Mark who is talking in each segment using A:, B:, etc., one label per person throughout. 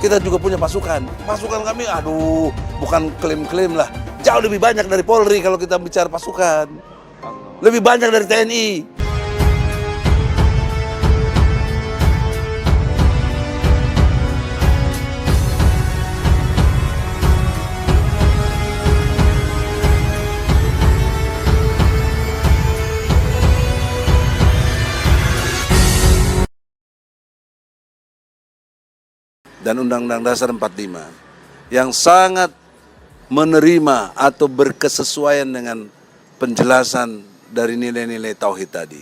A: Kita juga punya pasukan. Pasukan kami, aduh, bukan klaim-klaim lah. Jauh lebih banyak dari Polri kalau kita bicara pasukan. Lebih banyak dari TNI. Dan Undang-Undang Dasar 45 yang sangat menerima atau berkesesuaian dengan penjelasan dari nilai-nilai tauhid tadi.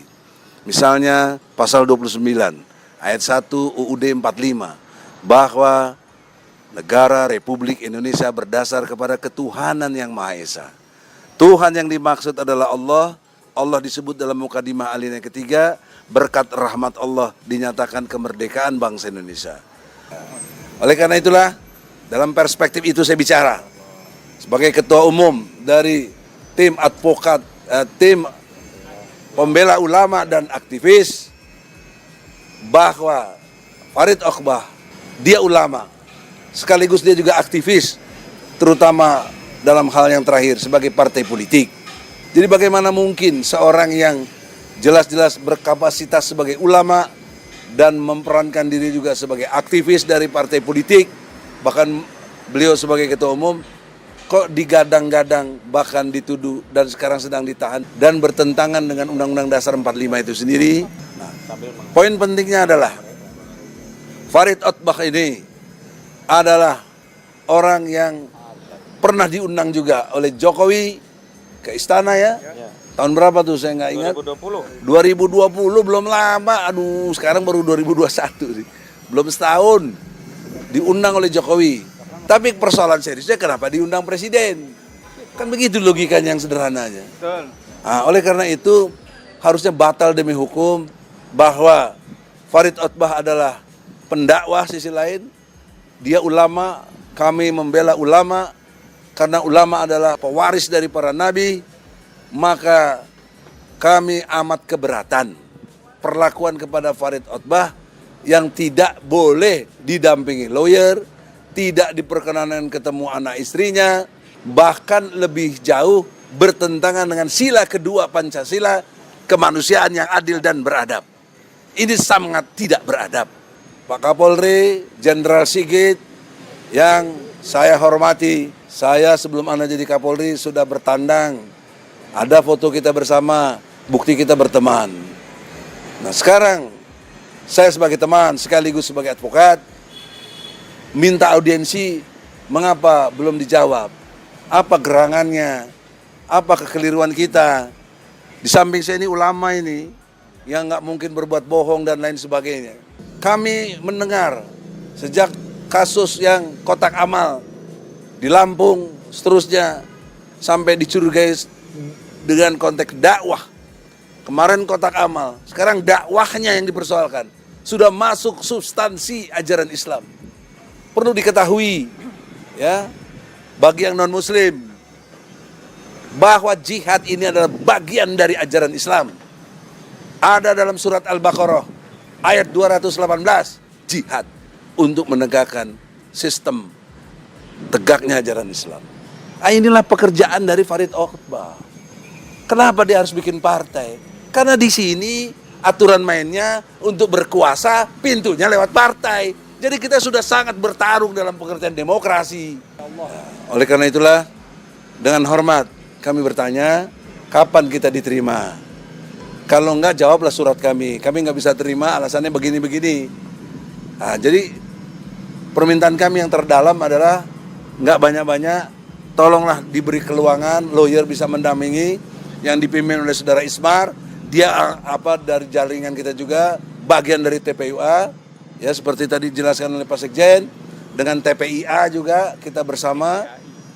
A: Misalnya pasal 29 ayat 1 UUD 45 bahwa negara Republik Indonesia berdasar kepada ketuhanan yang Maha Esa. Tuhan yang dimaksud adalah Allah. Allah disebut dalam mukadimah alinea ketiga, berkat rahmat Allah dinyatakan kemerdekaan bangsa Indonesia. Oleh karena itulah, dalam perspektif itu saya bicara sebagai ketua umum dari tim advokat, tim pembela ulama dan aktivis, bahwa Farid Oqbah, dia ulama, sekaligus dia juga aktivis, terutama dalam hal yang terakhir sebagai partai politik. Jadi bagaimana mungkin seorang yang jelas-jelas berkapasitas sebagai ulama dan memperankan diri juga sebagai aktivis dari partai politik, bahkan beliau sebagai ketua umum, kok digadang-gadang, bahkan dituduh dan sekarang sedang ditahan dan bertentangan dengan Undang-Undang Dasar 45 itu sendiri. Nah, poin pentingnya adalah Farid Oqbah ini adalah orang yang pernah diundang juga oleh Jokowi ke istana ya. Tahun berapa tuh saya nggak ingat. 2020 belum lama. Aduh, sekarang baru 2021 sih. Belum setahun diundang oleh Jokowi. Tapi persoalan seriusnya kenapa diundang presiden? Kan begitu logikanya yang sederhananya. Nah, oleh karena itu harusnya batal demi hukum bahwa Farid Oqbah adalah pendakwah sisi lain. Dia ulama, kami membela ulama karena ulama adalah pewaris dari para nabi. Maka kami amat keberatan perlakuan kepada Farid Oqbah yang tidak boleh didampingi lawyer, tidak diperkenankan ketemu anak istrinya, bahkan lebih jauh bertentangan dengan sila kedua Pancasila, kemanusiaan yang adil dan beradab. Ini sangat tidak beradab. Pak Kapolri, Jenderal Sigit, yang saya hormati, saya sebelum Anda jadi Kapolri sudah bertandang. Ada foto kita bersama, bukti kita berteman. Nah sekarang, saya sebagai teman sekaligus sebagai advokat, minta audiensi, mengapa belum dijawab? Apa gerangannya? Apa kekeliruan kita? Di samping saya ini ulama ini, yang nggak mungkin berbuat bohong dan lain sebagainya. Kami mendengar, sejak kasus yang kotak amal di Lampung, seterusnya, sampai dicurigai dengan konteks dakwah. Kemarin kotak amal, sekarang dakwahnya yang dipersoalkan. Sudah masuk substansi ajaran Islam. Perlu diketahui ya, bagi yang non muslim, bahwa jihad ini adalah bagian dari ajaran Islam. Ada dalam surat Al-Baqarah ayat 218, jihad untuk menegakkan sistem tegaknya ajaran Islam. Inilah pekerjaan dari Farid Oqbah. Kenapa dia harus bikin partai? Karena di sini aturan mainnya untuk berkuasa pintunya lewat partai. Jadi kita sudah sangat bertarung dalam pengertian demokrasi. Oleh karena itulah dengan hormat kami bertanya, kapan kita diterima? Kalau enggak jawablah surat kami. Kami enggak bisa terima, alasannya begini-begini. Nah, jadi permintaan kami yang terdalam adalah enggak banyak-banyak, tolonglah diberi keluangan, lawyer bisa mendampingi, yang dipimpin oleh Saudara Ismar, dia dari jaringan kita juga, bagian dari TPUA, ya seperti tadi dijelaskan oleh Pak Sekjen, dengan TPIA juga kita bersama,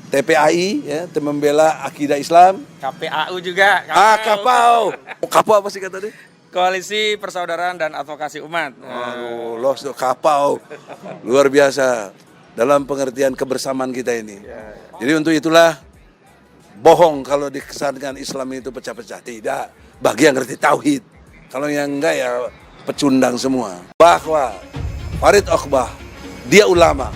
A: TPAI, ya, Tim Membela Akidah Islam,
B: KPAU juga.
A: KPAU. KPAU apa sih kata tadi?
B: Koalisi Persaudaraan dan Advokasi Umat.
A: Aduh, loh, KPAU, luar biasa dalam pengertian kebersamaan kita ini. Jadi untuk itulah, bohong kalau dikesankan Islam itu pecah-pecah. Tidak, bagi yang ngerti tauhid. Kalau yang enggak ya pecundang semua. Bahwa Farid Oqbah Dia ulama.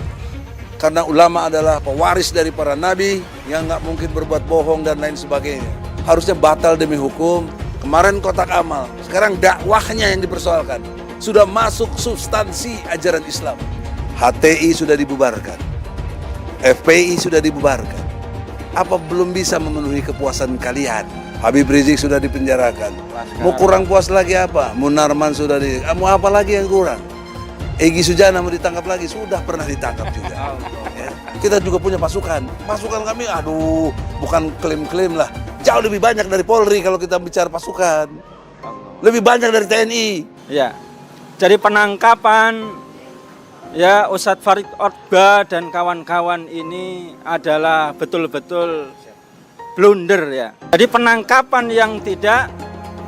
A: Karena ulama adalah pewaris dari para nabi yang nggak mungkin berbuat bohong dan lain sebagainya. Harusnya batal demi hukum. Kemarin kotak amal, sekarang dakwahnya yang dipersoalkan. Sudah masuk substansi ajaran Islam. HTI sudah dibubarkan. FPI sudah dibubarkan. Apa belum bisa memenuhi kepuasan kalian? Habib Rizik sudah dipenjarakan. Mau kurang puas lagi apa? Munarman sudah mau apa lagi yang kurang? Egy Sujana mau ditangkap lagi, sudah pernah ditangkap juga. Ya. Kita juga punya pasukan. Pasukan kami, aduh, bukan klaim-klaim lah. Jauh lebih banyak dari Polri kalau kita bicara pasukan. Lebih banyak dari TNI.
C: Ya, jadi penangkapan ya Ustadz Farid Oqbah dan kawan-kawan ini adalah betul-betul blunder ya. Jadi penangkapan yang tidak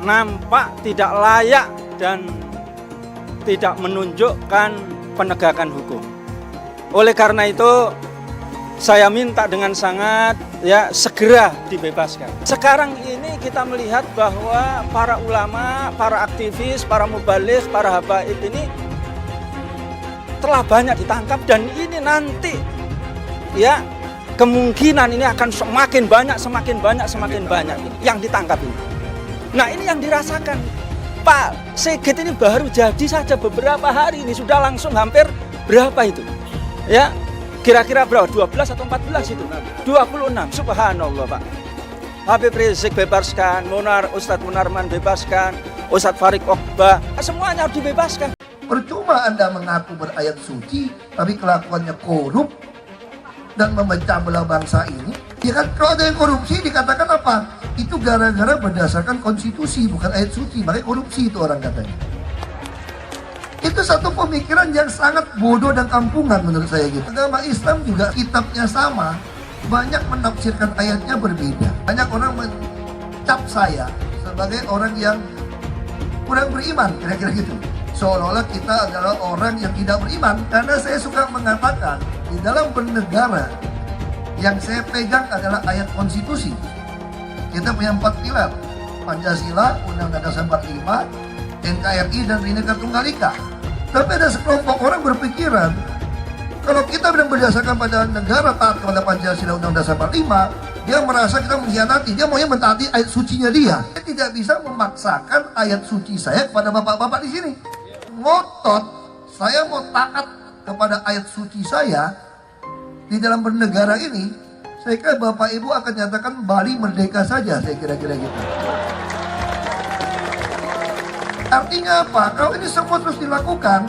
C: nampak, tidak layak dan tidak menunjukkan penegakan hukum. Oleh karena itu saya minta dengan sangat ya segera dibebaskan. Sekarang ini kita melihat bahwa para ulama, para aktivis, para mubaligh, para habaib ini telah banyak ditangkap dan ini nanti ya kemungkinan ini akan semakin banyak yang ditangkap ini. Nah, ini yang dirasakan Pak Sigit ini baru jadi saja beberapa hari ini sudah langsung hampir berapa itu? Ya, kira-kira berapa? 12 atau 14 itu? 26, subhanallah Pak. Habib Rizik bebaskan, Ustadz Munarman bebaskan, Ustadz Farid Oqbah, semuanya harus dibebaskan.
D: Percuma Anda mengaku berayat suci, tapi kelakuannya korup dan memecah belah bangsa ini. Ya kan, kalau ada yang korupsi dikatakan apa? Itu gara-gara berdasarkan konstitusi, bukan ayat suci. Makanya korupsi itu orang katanya. Itu satu pemikiran yang sangat bodoh dan kampungan menurut saya gitu. Agama Islam juga kitabnya sama, banyak menafsirkan ayatnya berbeda. Banyak orang mencap saya sebagai orang yang kurang beriman, kira-kira gitu. Seolah-olah kita adalah orang yang tidak beriman. Karena saya suka mengatakan, di dalam bernegara, yang saya pegang adalah ayat konstitusi. Kita punya 4 pilar, Pancasila, Undang-Undang Dasar 45, NKRI, dan Bhinneka Tunggal Ika. Tapi ada sekelompok orang berpikiran, kalau kita berdasarkan pada negara taat kepada Pancasila, Undang-Undang Dasar 45, dia merasa kita mengkhianati, dia maunya mentaati ayat sucinya dia. Saya tidak bisa memaksakan ayat suci saya kepada bapak-bapak di sini. Ngotot, saya mau taat kepada ayat suci saya di dalam bernegara ini. Saya kira Bapak Ibu akan nyatakan Bali merdeka saja, saya kira-kira gitu. Artinya apa? Kalau ini semua terus dilakukan,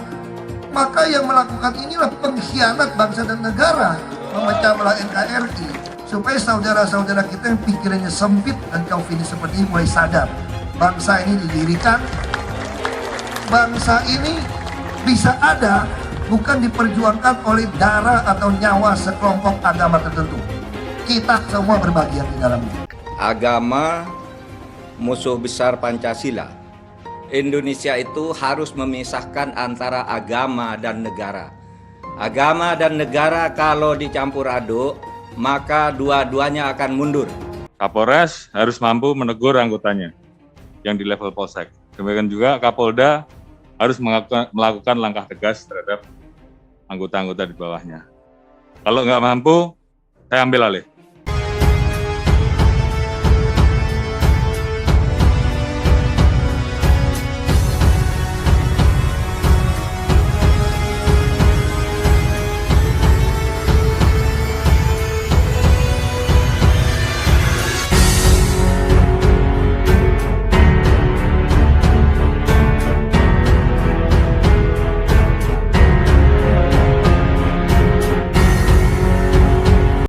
D: maka yang melakukan inilah pengkhianat bangsa dan negara, memecah belah NKRI, supaya saudara-saudara kita yang pikirannya sempit dan chauvinis seperti ini mulai sadar. Bangsa ini didirikan, bangsa ini bisa ada bukan diperjuangkan oleh darah atau nyawa sekelompok agama tertentu. Kita semua berbagian di dalamnya.
E: Agama musuh besar Pancasila. Indonesia itu harus memisahkan antara agama dan negara. Agama dan negara kalau dicampur aduk, maka dua-duanya akan mundur.
F: Kapolres harus mampu menegur anggotanya yang di level polsek. Demikian juga Kapolda harus melakukan langkah tegas terhadap anggota-anggota di bawahnya. Kalau nggak mampu, saya ambil alih.